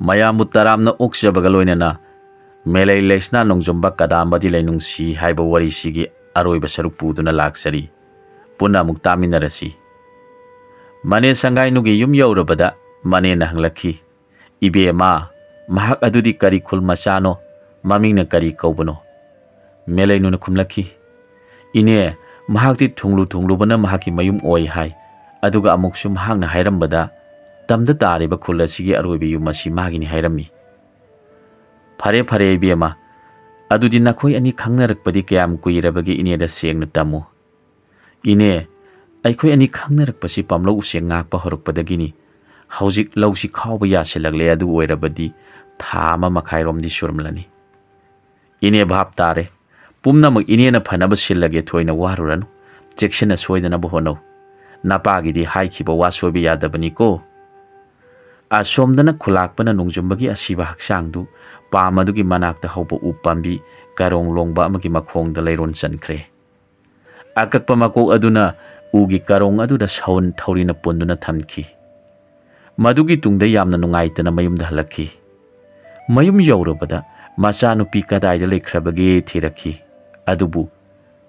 ꯃꯌꯥꯝꯕꯨ ꯇꯔꯥꯝꯅ ꯑꯣꯛꯆꯕꯒ ꯂꯣꯏꯅꯅ ꯃꯦꯂꯩ ꯂꯩꯁꯅꯥ ꯅꯣꯡꯖꯨꯝꯕ ꯀꯗꯥꯝꯕꯗꯤ ꯂꯩꯅꯨꯡꯁꯤ ꯍꯥꯏꯕ ꯋꯥꯔꯤꯁꯤꯒꯤ ꯑꯔꯣꯏꯕ ꯁꯔꯨꯛ ꯄꯨꯗꯨꯅ ꯂꯥꯛꯆꯔꯤ꯫ ꯄꯨꯟꯅ ꯑꯃꯨꯛ ꯇꯥꯃꯤꯟꯅꯔꯁꯤ꯫ ꯃꯅꯦ ꯁꯪꯒꯥꯏꯅꯨꯒꯤ ꯌꯨꯝ ꯌꯧꯔꯕꯗ ꯃꯅꯦꯅ ꯍꯪꯂꯛꯈꯤ, "ꯏꯕꯦꯝꯃ, ꯃꯍꯥꯛ ꯑꯗꯨꯗꯤ ꯀꯔꯤ ꯈꯨꯜ ꯃꯆꯥꯅꯣ? ꯃꯃꯤꯡꯅ ꯀꯔꯤ ꯀꯧꯕꯅꯣ?" ꯃꯦꯂꯩꯅꯨꯅ ꯈꯨꯝꯂꯛꯈꯤ, "ꯏꯅꯦ, ꯃꯍꯥꯛꯇꯤ ꯊꯨꯡꯂꯨꯕꯅ ꯃꯍꯥꯛꯀꯤ ꯃꯌꯨꯝ ꯑꯣꯏ ꯍꯥꯏ꯫ ꯑꯗꯨꯒ ꯑꯃꯨꯛꯁꯨ ꯃꯍꯥꯛꯅ ꯍꯥꯏꯔꯝꯕꯗ ꯇꯝꯗ ꯇꯥꯔꯤꯕ ꯈꯨꯜ ꯑꯁꯤꯒꯤ ꯑꯔꯣꯏꯕ ꯌꯨꯝ ꯑꯁꯤ ꯃꯥꯒꯤꯅꯤ ꯍꯥꯏꯔꯝꯃꯤ." "ꯐꯔꯦ ꯐꯔꯦ ꯏꯕꯦꯝꯃ, ꯑꯗꯨꯗꯤ ꯅꯈꯣꯏ ꯑꯅꯤ ꯈꯪꯅꯔꯛꯄꯗꯤ ꯀꯌꯥꯝ ꯀꯨꯏꯔꯕꯒꯦ ꯏꯅꯦꯗ ꯁꯦꯡꯅ ꯇꯝꯃꯨ." "ꯏꯅꯦ, ꯑꯩꯈꯣꯏ ꯑꯅꯤ ꯈꯪꯅꯔꯛꯄꯁꯤ ꯄꯥꯝꯂꯧ ꯎꯆꯦꯛ ꯉꯥꯛꯄ ꯍꯧꯔꯛꯄꯗꯒꯤꯅꯤ꯫ ꯍꯧꯖꯤꯛ ꯂꯧꯁꯤ ꯈꯥꯎꯕ ꯌꯥꯁꯤꯜꯂꯛꯂꯦ, ꯑꯗꯨ ꯑꯣꯏꯔꯕꯗꯤ ꯊꯥ 1.5 ꯁꯨꯔꯝꯂꯅꯤ." "ꯏꯅꯦ ꯚꯥꯞ ꯇꯥꯔꯦ꯫ ꯄꯨꯝꯅꯃꯛ ꯏꯅꯦꯅ ꯐꯅꯕ ꯁꯤꯜꯂꯒꯦ, ꯊꯣꯏꯅ ꯋꯥꯔꯨꯔꯅꯨ꯫ ꯆꯦꯛꯁꯤꯟꯅ ꯁꯣꯏꯗꯅꯕ ꯍꯣꯠꯅꯧ꯫ ꯅꯄꯥꯒꯤꯗꯤ ꯍꯥꯏꯈꯤꯕ ꯋꯥ ꯁꯣꯏꯕ ꯌꯥꯗꯕꯅꯤꯀꯣ." ꯑꯁꯣꯝꯗꯅ ꯈꯨꯂꯥꯛꯄꯅ ꯅꯣꯡꯖꯨꯝꯕꯒꯤ ꯑꯁꯤꯕ ꯍꯛꯆꯥꯡꯗꯨ ꯄꯥꯝ ꯑꯗꯨꯒꯤ ꯃꯅꯥꯛꯇ ꯍꯧꯕ ꯎ ꯄꯥꯝꯕꯤ ꯀꯔꯣꯡ ꯂꯣꯡꯕ ꯑꯃꯒꯤ ꯃꯈꯣꯡꯗ ꯂꯩꯔꯣꯟ ꯆꯟꯈ꯭ꯔꯦ꯫ ꯑꯀꯛꯄ ꯃꯀꯣꯛ ꯑꯗꯨꯅ ꯎꯒꯤ ꯀꯔꯣꯡ ꯑꯗꯨꯗ ꯁꯎꯟ ꯊꯧꯔꯤꯅ ꯄꯨꯟꯗꯨꯅ ꯊꯝꯈꯤ꯫ ꯃꯗꯨꯒꯤ ꯇꯨꯡꯗ ꯌꯥꯝꯅ ꯅꯨꯡꯉꯥꯏꯇꯅ ꯃꯌꯨꯝꯗ ꯍꯜꯂꯛꯈꯤ꯫ ꯃꯌꯨꯝ ꯌꯧꯔꯕꯗ ꯃꯆꯥꯅꯨꯄꯤ ꯀꯗꯥꯏꯗ ꯂꯩꯈ꯭ꯔꯕꯒꯦ ꯊꯤꯔꯛꯈꯤ꯫ ꯑꯗꯨꯕꯨ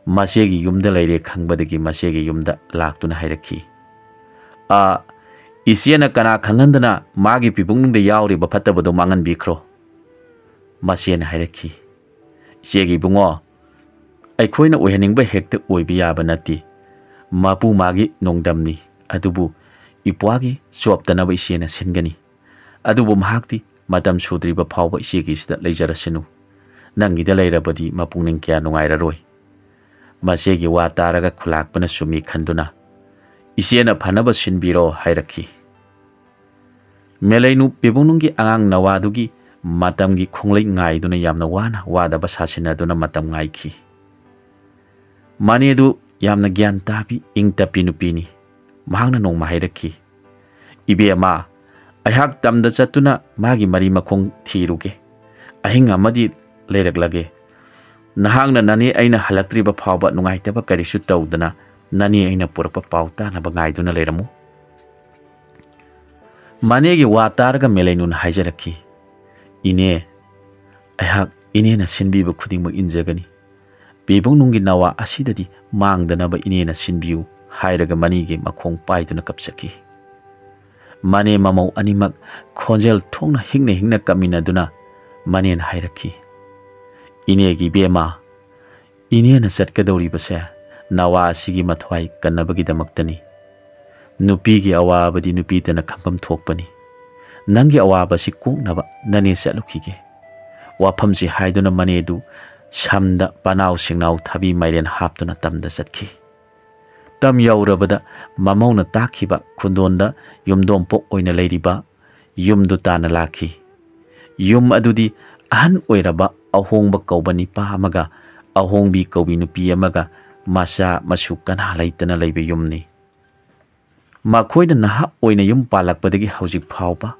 ꯃꯆꯦꯒꯤ ꯌꯨꯝꯗ ꯂꯩꯔꯦ ꯈꯪꯕꯗꯒꯤ ꯃꯆꯦꯒꯤ ꯌꯨꯝꯗ ꯂꯥꯛꯇꯨꯅ ꯍꯥꯏꯔꯛꯈꯤ, "ꯏꯆꯦꯅ ꯀꯅꯥ ꯈꯪꯍꯟꯗꯅ ꯃꯥꯒꯤ ꯄꯤꯕꯨꯡꯅꯨꯡꯗ ꯌꯥꯎꯔꯤꯕ ꯐꯠꯇꯕꯗꯣ ꯃꯥꯡꯍꯟꯕꯤꯈ꯭ꯔꯣ." ꯃꯆꯦꯅ ꯍꯥꯏꯔꯛꯈꯤ, "ꯏꯆꯦꯒꯤ ꯏꯕꯨꯡꯉꯣ, ꯑꯩꯈꯣꯏꯅ ꯑꯣꯏꯍꯟꯅꯤꯡꯕ ꯍꯦꯛꯇ ꯑꯣꯏꯕ ꯌꯥꯕ ꯅꯠꯇꯦ꯫ ꯃꯄꯨ ꯃꯥꯒꯤ ꯅꯣꯡꯗꯝꯅꯤ, ꯑꯗꯨꯕꯨ ꯏꯄ꯭ꯋꯥꯒꯤ ꯆꯣꯞꯇꯅꯕ ꯏꯆꯦꯅ ꯁꯤꯟꯒꯅꯤ꯫ ꯑꯗꯨꯕꯨ ꯃꯍꯥꯛꯇꯤ ꯃꯇꯝ ꯁꯨꯗ꯭ꯔꯤꯕ ꯐꯥꯎꯕ ꯏꯆꯦꯒꯤꯁꯤꯗ ꯂꯩꯖꯔꯁꯅꯨ꯫ ꯅꯪꯒꯤꯗ ꯂꯩꯔꯕꯗꯤ ꯃꯄꯨꯛꯅꯤꯡ ꯀꯌꯥ ꯅꯨꯡꯉꯥꯏꯔꯔꯣꯏ." ꯃꯆꯦꯒꯤ ꯋꯥ ꯇꯥꯔꯒ ꯈꯨꯂꯥꯛꯄꯅ ꯆꯨꯝꯃꯤ ꯈꯟꯗꯨꯅ, "ꯏꯆꯦꯅ ꯐꯅꯕ ꯁꯤꯟꯕꯤꯔꯣ" ꯍꯥꯏꯔꯛꯈꯤ꯫ ꯃꯦꯂꯩꯅꯨ ꯄꯤꯕꯨꯡꯅꯨꯡꯒꯤ ꯑꯉꯥꯡ ꯅꯋꯥꯗꯨꯒꯤ ꯃꯇꯝꯒꯤ ꯈꯣꯡꯂꯩ ꯉꯥꯏꯗꯨꯅ ꯌꯥꯝꯅ ꯋꯥꯅ ꯋꯥꯗꯕ ꯁꯥꯁꯤꯟꯅꯗꯨꯅ ꯃꯇꯝ ꯉꯥꯏꯈꯤ꯫ ꯃꯅꯦꯗꯨ ꯌꯥꯝꯅ ꯒ꯭ꯌꯥꯟ ꯇꯥꯕꯤ ꯏꯪ ꯇꯞꯄꯤ ꯅꯨꯄꯤꯅꯤ꯫ ꯃꯍꯥꯛꯅ ꯅꯣꯡꯃ ꯍꯥꯏꯔꯛꯈꯤ, "ꯏꯕꯦꯝꯃ, ꯑꯩꯍꯥꯛ ꯇꯝꯗ ꯆꯠꯇꯨꯅ ꯃꯥꯒꯤ ꯃꯔꯤ ꯃꯈꯣꯡ ꯊꯤꯔꯨꯒꯦ꯫ ꯑꯍꯤꯡ ꯑꯃꯗꯤ ꯂꯩꯔꯛꯂꯒꯦ꯫ ꯅꯍꯥꯛꯅ ꯅꯅꯦ ꯑꯩꯅ ꯍꯜꯂꯛꯇ꯭ꯔꯤꯕ ꯐꯥꯎꯕ ꯅꯨꯡꯉꯥꯏꯇꯕ ꯀꯔꯤꯁꯨ ꯇꯧꯗꯅ ꯅꯅꯦ ꯑꯩꯅ ꯄꯨꯔꯛꯄ ꯄꯥꯎ ꯇꯥꯅꯕ ꯉꯥꯏꯗꯨꯅ ꯂꯩꯔꯝꯃꯨ." ꯃꯅꯦꯒꯤ ꯋꯥ ꯇꯥꯔꯒ ꯃꯦꯂꯩꯅꯨꯅ ꯍꯥꯏꯖꯔꯛꯈꯤ, "ꯏꯅꯦ, ꯑꯩꯍꯥꯛ ꯏꯅꯦꯅ ꯁꯤꯟꯕꯤꯕ ꯈꯨꯗꯤꯡꯃꯛ ꯏꯟꯖꯒꯅꯤ꯫ ꯄꯤꯕꯨꯡꯅꯨꯡꯒꯤ ꯅꯋꯥ ꯑꯁꯤꯗꯗꯤ ꯃꯥꯡꯗꯅꯕ ꯏꯅꯦꯅ ꯁꯤꯟꯕꯤꯌꯨ" ꯍꯥꯏꯔꯒ ꯃꯅꯤꯒꯤ ꯃꯈꯣꯡ ꯄꯥꯏꯗꯨꯅ ꯀꯞꯆꯈꯤ꯫ ꯃꯅꯦ ꯃꯃꯧ ꯑꯅꯤꯃꯛ ꯈꯣꯟꯖꯦꯜ ꯊꯣꯛꯅ ꯍꯤꯛꯅ ꯍꯤꯛꯅ ꯀꯞꯃꯤꯟꯅꯗꯨꯅ ꯃꯅꯦꯅ ꯍꯥꯏꯔꯛꯈꯤ, "ꯏꯅꯦꯒꯤ ꯏꯕꯦꯝꯃ, ꯏꯅꯦꯅ ꯆꯠꯀꯗꯧꯔꯤꯕꯁꯦ ꯅꯋꯥ ꯑꯁꯤꯒꯤ ꯃꯊ꯭ꯋꯥꯏ ꯀꯟꯅꯕꯒꯤꯗꯃꯛꯇꯅꯤ꯫ ꯅꯨꯄꯤꯒꯤ ꯑꯋꯥꯕꯗꯤ ꯅꯨꯄꯤꯇꯅ ꯈꯪꯐꯝ ꯊꯣꯛꯄꯅꯤ꯫ ꯅꯪꯒꯤ ꯑꯋꯥꯕꯁꯤ ꯀꯣꯛꯅꯕ ꯅꯅꯦ ꯆꯠꯂꯨꯈꯤꯒꯦ." ꯋꯥꯐꯝꯁꯤ ꯍꯥꯏꯗꯨꯅ ꯃꯅꯦꯗꯨ ꯁꯝꯗ ꯄꯅꯥꯎ ꯁꯤꯡꯅꯥꯎ ꯊꯕꯤ ꯃꯥꯏꯔꯦꯟ ꯍꯥꯞꯇꯨꯅ ꯇꯝꯗ ꯆꯠꯈꯤ꯫ ꯇꯝ ꯌꯧꯔꯕꯗ ꯃꯃꯧꯅ ꯇꯥꯛꯈꯤꯕ ꯈꯨꯟꯗꯣꯟꯗ ꯌꯨꯝꯗꯣꯡꯄꯣꯛ ꯑꯣꯏꯅ ꯂꯩꯔꯤꯕ ꯌꯨꯝꯗꯨ ꯇꯥꯟꯅ ꯂꯥꯛꯈꯤ꯫ ꯌꯨꯝ ꯑꯗꯨꯗꯤ ꯑꯍꯟ ꯑꯣꯏꯔꯕ ꯑꯍꯣꯡꯕ ꯀꯧꯕ ꯅꯤꯄꯥ ꯑꯃꯒ ꯑꯍꯣꯡꯕꯤ ꯀꯧꯕꯤ ꯅꯨꯄꯤ ꯑꯃꯒ ꯃꯆꯥ ꯃꯁꯨ ꯀꯅꯥ ꯂꯩꯇꯅ ꯂꯩꯕ ꯌꯨꯝꯅꯤ꯫ ꯃꯈꯣꯏꯅ ꯅꯍꯥ ꯑꯣꯏꯅ ꯌꯨꯝ ꯄꯥꯜꯂꯛꯄꯗꯒꯤ ꯍꯧꯖꯤꯛ ꯐꯥꯎꯕ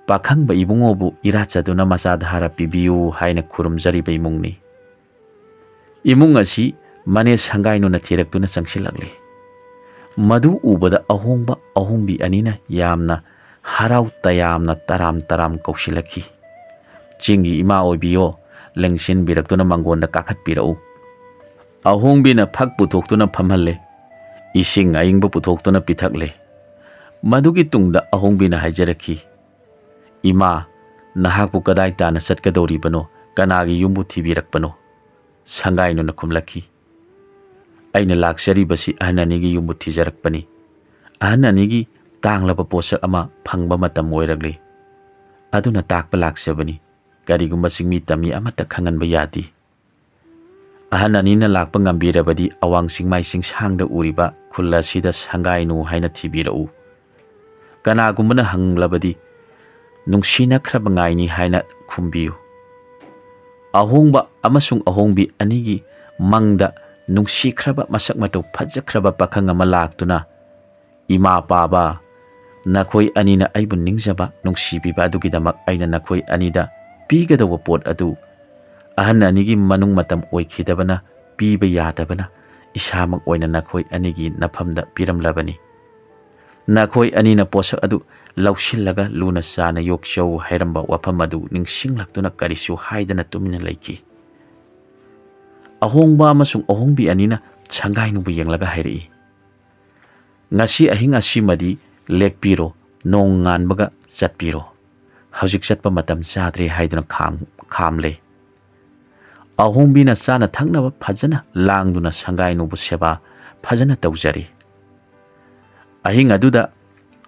ꯄꯥꯈꯪꯕ ꯏꯕꯨꯡꯉꯣꯕꯨ ꯏꯔꯥꯠꯆꯗꯨꯅ ꯃꯆꯥꯙꯥꯔ ꯄꯤꯕꯤꯌꯨ ꯍꯥꯏꯅ ꯈꯨꯔꯨꯝꯖꯔꯤꯕ ꯏꯃꯨꯡꯅꯤ꯫ ꯏꯃꯨꯡ ꯑꯁꯤ ꯃꯅꯦ ꯁꯪꯒꯥꯏꯅꯨꯅ ꯊꯤꯔꯛꯇꯨꯅ ꯆꯪꯁꯤꯜꯂꯛꯂꯦ꯫ ꯃꯗꯨ ꯎꯕꯗ ꯑꯍꯣꯡꯕ ꯑꯍꯣꯡꯕꯤ ꯑꯅꯤꯅ ꯌꯥꯝꯅ ꯍꯔꯥꯎ ꯇꯌꯥꯝꯅ ꯇꯔꯥꯝ ꯇꯔꯥꯝ ꯀꯧꯁꯤꯜꯂꯛꯈꯤ, "ꯆꯤꯡꯒꯤ ꯏꯃꯥ ꯑꯣꯏꯕꯤꯌꯣ, ꯂꯦꯡꯁꯤꯟꯕꯤꯔꯛꯇꯨꯅ ꯃꯥꯡꯒꯣꯟꯗ ꯀꯥꯈꯠꯄꯤꯔꯛꯎ." ꯑꯍꯣꯡꯕꯤꯅ ꯐꯛ ꯄꯨꯊꯣꯛꯇꯨꯅ ꯐꯝꯍꯜꯂꯦ꯫ ꯏꯁꯤꯡ ꯑꯏꯪꯕ ꯄꯨꯊꯣꯛꯇꯨꯅ ꯄꯤꯊꯛꯂꯦ꯫ ꯃꯗꯨꯒꯤ ꯇꯨꯡꯗ ꯑꯍꯣꯡꯕꯤꯅ ꯍꯥꯏꯖꯔꯛꯈꯤ, "ꯏꯃꯥ, ꯅꯍꯥꯛꯄꯨ ꯀꯗꯥꯏ ꯇꯥꯟꯅ ꯆꯠꯀꯗꯧꯔꯤꯕꯅꯣ? ꯀꯅꯥꯒꯤ ꯌꯨꯝꯕꯨ ꯊꯤꯕꯤꯔꯛꯄꯅꯣ?" ꯁꯪꯒꯥꯏꯅꯨꯅ ꯈꯨꯝꯂꯛꯈꯤ, "ꯑꯩꯅ ꯂꯥꯛꯆꯔꯤꯕꯁꯤ ꯑꯍꯟ ꯑꯅꯤꯒꯤ ꯌꯨꯝꯕꯨ ꯊꯤꯖꯔꯛꯄꯅꯤ꯫ ꯑꯍꯟ ꯑꯅꯤꯒꯤ ꯇꯥꯡꯂꯕ ꯄꯣꯠꯁꯛ ꯑꯃ ꯐꯪꯕ ꯃꯇꯝ ꯑꯣꯏꯔꯛꯂꯦ, ꯑꯗꯨꯅ ꯇꯥꯛꯄ ꯂꯥꯛꯆꯕꯅꯤ꯫ ꯀꯔꯤꯒꯨꯝꯕ ꯆꯤꯡꯃꯤ ꯇꯝꯃꯤ ꯑꯃꯠꯇ ꯈꯪꯍꯟꯕ ꯌꯥꯗꯦ꯫ ꯑꯍꯟ ꯑꯅꯤꯅ ꯂꯥꯛꯄ ꯉꯝꯕꯤꯔꯕꯗꯤ ꯑꯋꯥꯡ ꯆꯤꯡꯃꯥꯏ ꯆꯤꯡꯁꯥꯡꯗ ꯎꯔꯤꯕ ꯈꯨꯜ ꯑꯁꯤꯗ ꯁꯪꯒꯥꯏꯅꯨ ꯍꯥꯏꯅ ꯊꯤꯕꯤꯔꯛꯎ꯫ ꯀꯅꯥꯒꯨꯝꯕꯅ ꯍꯪꯂꯕꯗꯤ ꯅꯨꯡꯁꯤꯅꯈ꯭ꯔꯕ ꯉꯥꯏꯅꯤ ꯍꯥꯏꯅ ꯈꯨꯝꯕꯤꯌꯨ." ꯑꯍꯣꯡꯕ ꯑꯃꯁꯨꯡ ꯑꯍꯣꯡꯕꯤ ꯑꯅꯤꯒꯤ ꯃꯪꯗ ꯅꯨꯡꯁꯤꯈ꯭ꯔꯕ ꯃꯁꯛ ꯃꯇꯧ ꯐꯖꯈ꯭ꯔꯕ ꯄꯥꯈꯪ ꯑꯃ ꯂꯥꯛꯇꯨꯅ, "ꯏꯃꯥ ꯄꯥꯕ, ꯅꯈꯣꯏ ꯑꯅꯤꯅ ꯑꯩꯕꯨ ꯅꯤꯡꯖꯕ ꯅꯨꯡꯁꯤꯕꯤꯕ ꯑꯗꯨꯒꯤꯗꯃꯛ ꯑꯩꯅ ꯅꯈꯣꯏ ꯑꯅꯤꯗ ꯄꯤꯒꯗꯧꯕ ꯄꯣꯠ ꯑꯗꯨ ꯑꯍꯟ ꯑꯅꯤꯒꯤ ꯃꯅꯨꯡ ꯃꯇꯝ ꯑꯣꯏꯈꯤꯗꯕꯅ ꯄꯤꯕ ꯌꯥꯗꯕꯅ ꯏꯁꯥꯃꯛ ꯑꯣꯏꯅ ꯅꯈꯣꯏ ꯑꯅꯤꯒꯤ ꯅꯐꯝꯗ ꯄꯤꯔꯝꯂꯕꯅꯤ꯫ Nakhoi anina posak adu lausillaga luna sana yokchau hairamba wafam adu ningsinglak tuna karisu haidana tumina laiki. Ahongba amasung ahongbi anina changai nubu yenglaga hairi. Ngasi ahing asimadi lekpiro nong nganbaga chatpiro. Haujik chatpa matam chadre haidana khamle. Ahongbi na sana thangnaba phajana langduna sangai nubu seba phajana taujari. Ahing aduda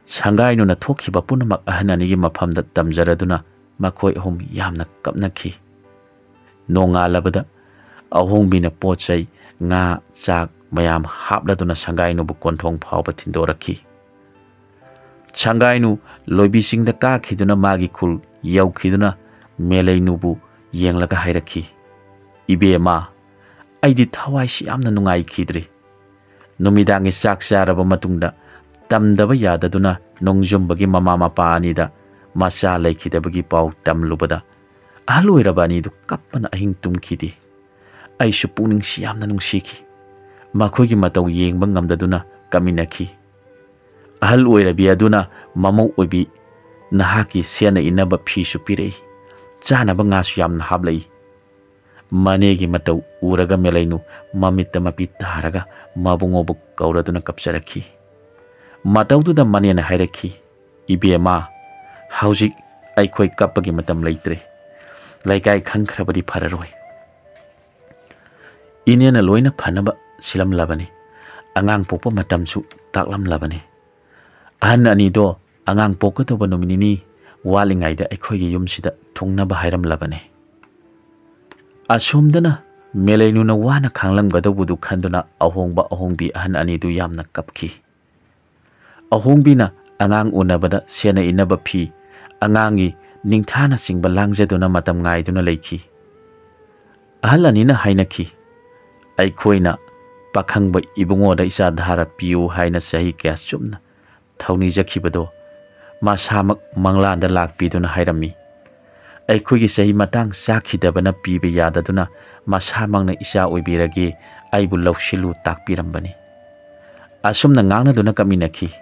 sangai nuna thokhiba punamak ahananigi mafamda tamjaraduna makhoi ahom yamna kapnakhi. Nongalabada ahongbi na pochai nga chak mayam hapladuna sangai nubu konthong phawba thindorakhi. Sangai nu loibisingda kakhiduna magi khul yaukhiduna melai nubu yenglaga hairakhi. Ibema aidi thawai si yamna nungai khidre. Numidangi chak charaba matungda tamdaba yadaduna nongjumbagi mama mapa anida macha laikhidabagi pau tamlubada ahloiraba anidu kappana ahing tumkhidi. Aisu puning siyamna nungsiki makhoigi matau yengba ngamdaduna kaminakhi. Ahal oirabi aduna mamau oibi nahaki sena inaba phisu pirei chanaba ngasu yamna hablai. Manegi matau uraga melainu mamitta mapi taraga mabungobu kauraduna kapsarakhi. Mataududa manena hairakhi. Ibema haujik aikhoi kappagi matam leitre. Laikai khangkhrabadi phararoi. Inena loina phanaba silam labani. Angang pokpa matamsu taklam labani. Ahan anido angang pokatoba nominini walingaida aikhoigi yumsida thungnaba hairam labani. Asumdana melainuna wana khanglamgadabudu khanduna ahongba ahongbi ahan anidu yamna kapki. Ahongbina angang unabada sena inaba phi angangi ningthana singba langjaduna matam ngaiduna leikhi. Ahal anina hainakhi. Aikhoina pakhangba ibungoda isa dhara piu haina sahi kya chumna thauni jakhibado masamak manglanda lakpiduna hairami. Aikhoigi sahi matang sakhidabana pibe yadaduna masamangna isa oibirage aibu lausilu takpirambani. Asumna ngangnaduna kaminakhi.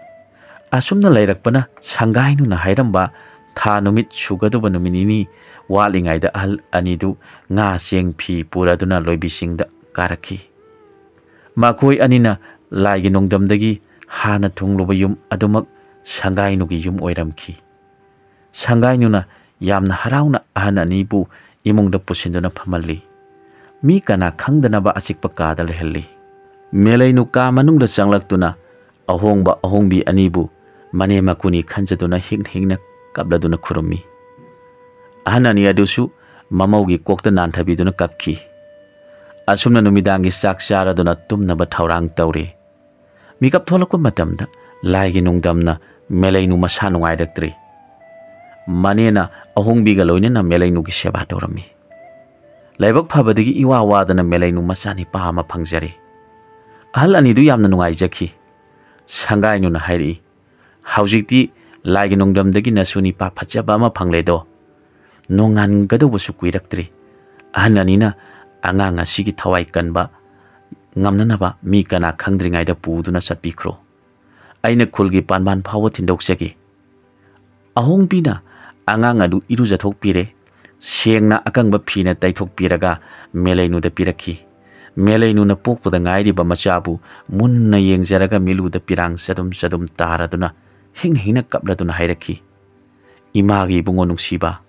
Asumna lairakpana sangai nuna hairamba tha numit sugaduba numinini walingaida ahal anidu nga seng phi puraduna loibisingda karakhi. Makhoi anina laigi nongdamdagi hana thungluba yum adumak sangai nugi yum oiramkhi. Sangai nuna yamna harauna ahan anibu imungda pusinduna phamalli. Mi kana khangdanaba achikpa kada lehalli. Melainu ka manungda changlaktuna ahongba ahongbi anibu mane makuni khanjaduna hingna kabladuna khurummi. Ahan ani adusu mamaugi kokta nanthabiduna kapki. Asumna numidangi chak charaduna tumnaba thaurang tawre. Mikap tholakpa matamda laigi nungdamna melainu masa nungaidaktri. Manena ahongbiga loinena melainugi seba tawrammi. Laibak phabadagi iwa wadana melainu masani pama phangjare. Ahal anidu yamna nungaijakhi. Sangai nuna hairi. Haujikti laigi nungdamdagi nasuni pa phajaba ama phangledo. Nongan gadabusu kuiraktri. Ahan anina angang asigi thawai kanba ngamnanaba mi kana khangdringaida puduna satpikhro. Aina khulgi panban phawo thindokjagi. Ahongbina angang adu irujathokpire sengna akangba phina taithokpiraga melainuda pirakhi. Melainuna pokpada ngairiba machabu munna yengjaraga miluda pirang sadum taraduna hingna kapladuna hairakhi. Imagi bungo nungsiba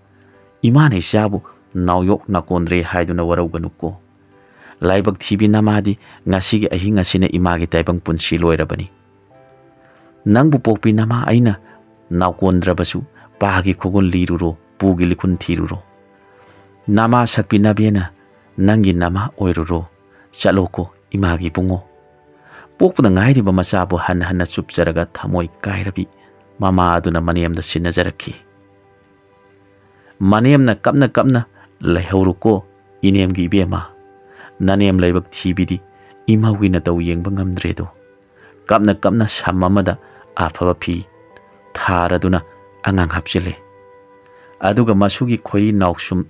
imana isabu nauyok nakondre haiduna warauganuko. Laibak thibi namadi ngasigi ahinga sina imagi taibang punsi loirabani. Nangbu pokpi nama aina naukondrabasu pagi khogon liruro pugi likun thiruro. Nama sakpi nabena nangi nama oiruro chaloko imagi bungo. Pokpada ngairiba machabu han chupjaraga thamoi kairabi mama aduna maniamda sinajarakhi. Maniamna kapna laihoruko inemgi ibema. Nanem laibak thibidi imawina taw yengba ngamdredo. Kapna samamada afaba phi tharaduna angang hapchile. Aduga masugi khoi nauksum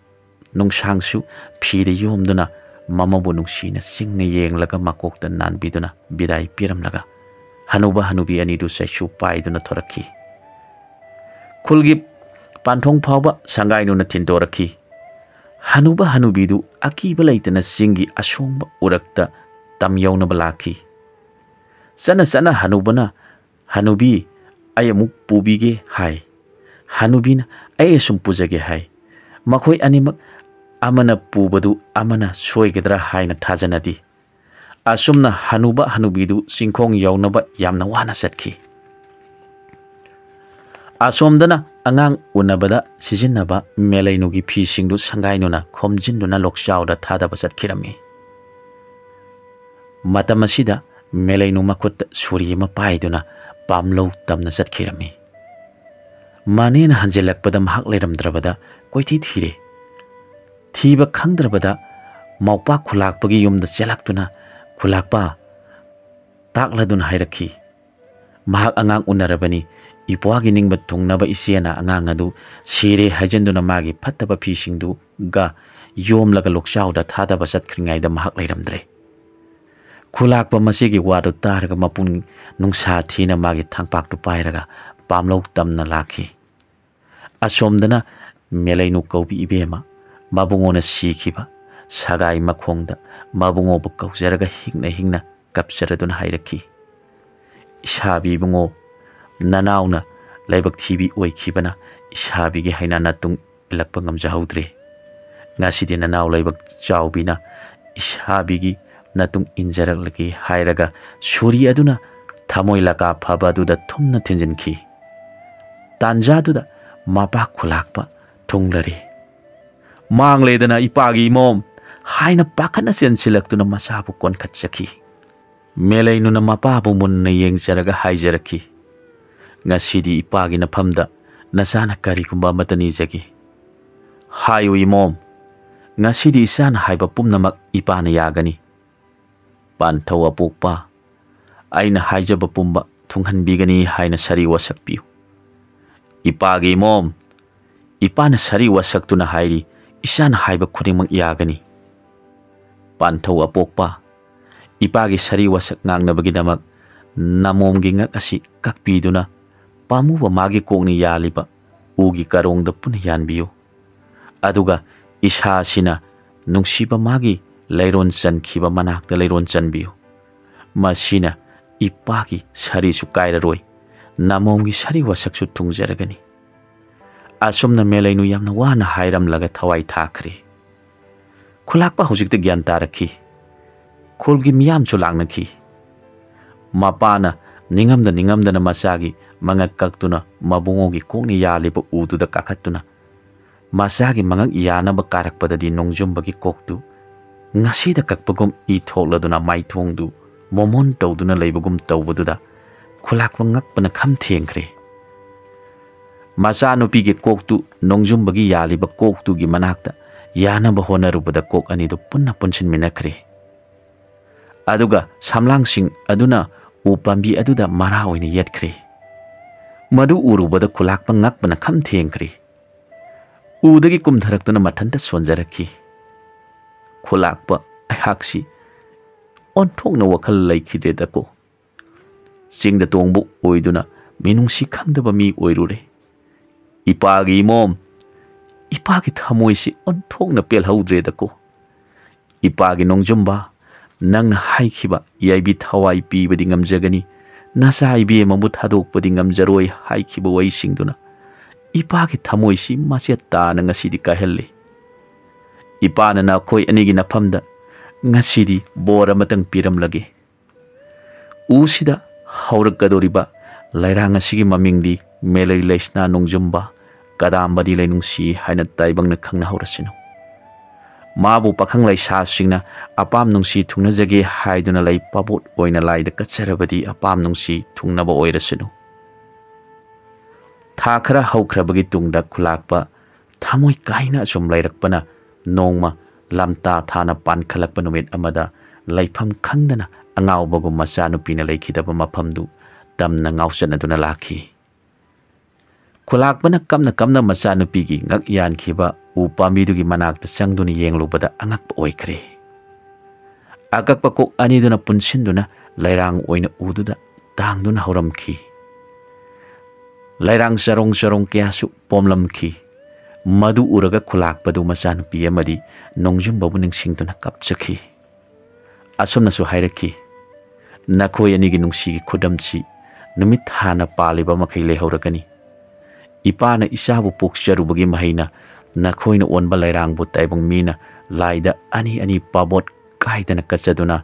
nungsangsu phide yomduna mamabu nungsina singna yenglaga makokta nanbiduna bidai piramlaga hanuba hanubi anidu saisu paiduna thorakhi. Khulgi panthong phawba sangainuna thindorakhi. Hanuba hanubidu akiba leitana singi asongba urakta tam yaunaba lakhi. Sana sana hanubana hanubi ayamuk pubige hai. Hanubina ay asum pujage hai. Makhoi animak amana pubadu amana soigedra haina thajanadi. Asumna hanuba hanubidu singkhong yaunaba yamna wana satkhi. Asomdana angang unabada sijinnaba melainugi phi singdu sangainuna khomjinduna lokchawda thadaba satkirami. Matamasida melainu makut suri ma paiduna pamlo tamna satkirami. Manena hanjelakpada mahak leiramdrabada koithi thire. Thiba khangdrabada maupa khulakpagi yumda chelaktuna khulakpa takladuna hairakhi. Mahak angang unarabani ipwagi ningba tungnaba isiana angang adu sire hajenduna magi phattaba phisingdu ga yomlaga lokchawda thadaba satkringaida mahak leiramdre. Khulakpa masigi wadu targa mapun nungsa thina magi thangpaktu pairaga pamlo tamna lakhi. Asomdana melainu kaubi ibema mabungona sikhiba sagai makhongda mabungo bu kaujaraga hingna kapcharaduna hairakhi. Isabi bungo nanauna laibak thibi oikhibana isabi ge haina natung ilakpa ngamjaudre. Ngasidi nanau laibak chawbina isabi gi natung injaraglagi hairaga suri aduna thamoi laka phabaduda thumna thinjinki. Tanjaduda mapa khulakpa thunglari. Mangledana ipagi mom haina pakhana sensilaktuna masabu konkhatchaki. Melainuna mapabu munna yengcharaga haijarakhi. Ngasidi ipagi nafamda nasana karigumba matani jagi. Hayu imom ngasidi isana haiba pumnamak ipana yagani. Panthau apokpa aina haijaba pumba thunghanbigani haina sari wasakpiu. Ipagi mom ipana sari wasaktuna hairi isana haiba khudimang yagani. Panthau apokpa ipagi sari wasak ngangnabaginamak namomgi ngak asi kakpiduna pamuba magi kokni yaliba ugi karongda puna yanbiyo. Aduga isha sina nungsiba magi leiron chankhiba manakta leiron chanbiyo. Masina ipagi sari su kairaroi namomgi sari wasaksu thungjaragani. Asumna melainu yamna wana hairamlaga thawai thakri. Khulakpa hojikta gyan tarakhi. Khulgi miyam chu langnakhi. Mapana ningamdana masagi mangak kaktuna mabungogi kokni yaliba ududa kakhatuna masagi mangak yanaba karakpadadi nongjumbagi koktu ngasida kakpagum i thokladuna mai thongdu momon tawduna leibagum tawbaduda khulakpa ngakpana kham thengkhre. Macha nupigi koktu nongjumbagi yaliba koktu gi manakta yanaba honarubada kok anidu punna punchin minakhre. Aduga samlangsing aduna upambi aduda mara oina yetkhre. Madu urubada khulakpa ngakpana kham thengkhre. Udagi kumtharaktuna mathanta sonjarakhi. Khulakpa ahaksi onthokna wakhal laikhide ko. Singda tongbu oiduna minungsi khangdaba mi oirure. Ipagi mom ipagi thamoisi onthokna pelhaudre ko. Ipagi nongjumba nangna haikhiba yaibi thawai pibadi ngamjagani nasa ibi mamu thadokpadi ngamjaroi haikhiba waisingduna ipagi thamoisi masia tana ngasidi kahelle. Ipana na khoi anigi nafamda ngasidi bora matang piramlage. Usida haurakadoriba lairang asigi mamingdi melai leisna nongjumba kadambadi lainungsi haina taibangna khangna haurasino. Mabu pakhang lai sa singna apam nungsi thungna jage haiduna lai pabot oina lai da kacharabadi apam nungsi thungna ba oirasino. Thakara haukrabagi tungda khulakpa thamoi kaina sum lairakpana nongma lamta thana pan khalakpa numit amada laifam khangdana angau bagum macha nupina laikhidaba mafamdu tamna ngauchanaduna lakhi. Khulakpana kamna macha nupigi ngak yankhiba upamidugi manakta changduni yenglubada angakpa oikhre. Akakpa kok aniduna punsinduna lairang oina ududa ꯇꯥꯡꯗꯨꯅ ꯍꯧꯔꯝꯈꯤ꯫ ꯂꯩꯔꯥꯡ ꯆꯔꯣꯡ ꯆꯔꯣꯡ ꯀꯌꯥꯁꯨ ꯄꯣꯝꯂꯝꯈꯤ꯫ ꯃꯗꯨ ꯎꯔꯒ ꯈꯨꯂꯥꯛꯄꯗꯨ ꯃꯆꯥꯅꯨꯄꯤ ꯑꯃꯗꯤ ꯅꯣꯡꯖꯨꯝꯕꯕꯨ ꯅꯤꯡꯁꯤꯡꯗꯨꯅ ꯀꯞꯆꯈꯤ꯫ ꯑꯁꯨꯝꯅꯁꯨ ꯍꯥꯏꯔꯛꯈꯤ, ꯅꯈꯣꯏ ꯑꯅꯤꯒꯤ ꯅꯨꯡꯁꯤꯒꯤ ꯈꯨꯗꯝꯁꯤ ꯅꯨꯃꯤꯠ ꯊꯥꯅ ꯄꯥꯜꯂꯤꯕ ꯃꯈꯩ ꯂꯩꯍꯧꯔꯒꯅꯤ꯫ ꯏꯄꯥꯅ ꯏꯆꯥꯕꯨ ꯄꯣꯛꯆꯔꯨꯕꯒꯤ ꯃꯍꯩꯅ ꯅꯈꯣꯏꯅ ꯑꯣꯟꯕ ꯂꯩꯔꯥꯡꯕꯨ ꯇꯥꯏꯕꯪ ꯃꯤꯅ ꯂꯥꯏꯗ ꯑꯅꯤ ꯑꯅꯤ ꯄꯥꯕꯣꯠ ꯀꯥꯏꯗꯅ ꯀꯠꯆꯗꯨꯅ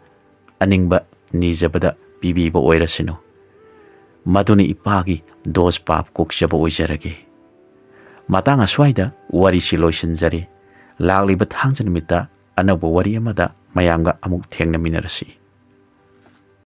ꯑꯅꯤꯡꯕ ꯅꯤꯖꯕꯗ ꯄꯤꯕꯤꯕ ꯑꯣꯏꯔꯁꯅꯨ꯫ ꯃꯗꯨꯅ ꯏꯄꯥꯒꯤ ꯗꯣꯁ ꯄꯥꯞ ꯀꯣꯛꯆꯕ ꯑꯣꯏꯖꯔꯒꯦ꯫ ꯃꯇꯥꯡ ꯑꯁ꯭ꯋꯥꯏꯗ ꯋꯥꯔꯤꯁꯤ ꯂꯣꯏꯁꯤꯟꯖꯔꯦ꯫ ꯂꯥꯛꯂꯤꯕ ꯊꯥꯡꯖ ꯅꯨꯃꯤꯠꯇ ꯑꯅꯧꯕ ꯋꯥꯔꯤ ꯑꯃꯗ ꯃꯌꯥꯝꯒ ꯑꯃꯨꯛ ꯊꯦꯡꯅꯃꯤꯟꯅꯔꯁꯤ꯫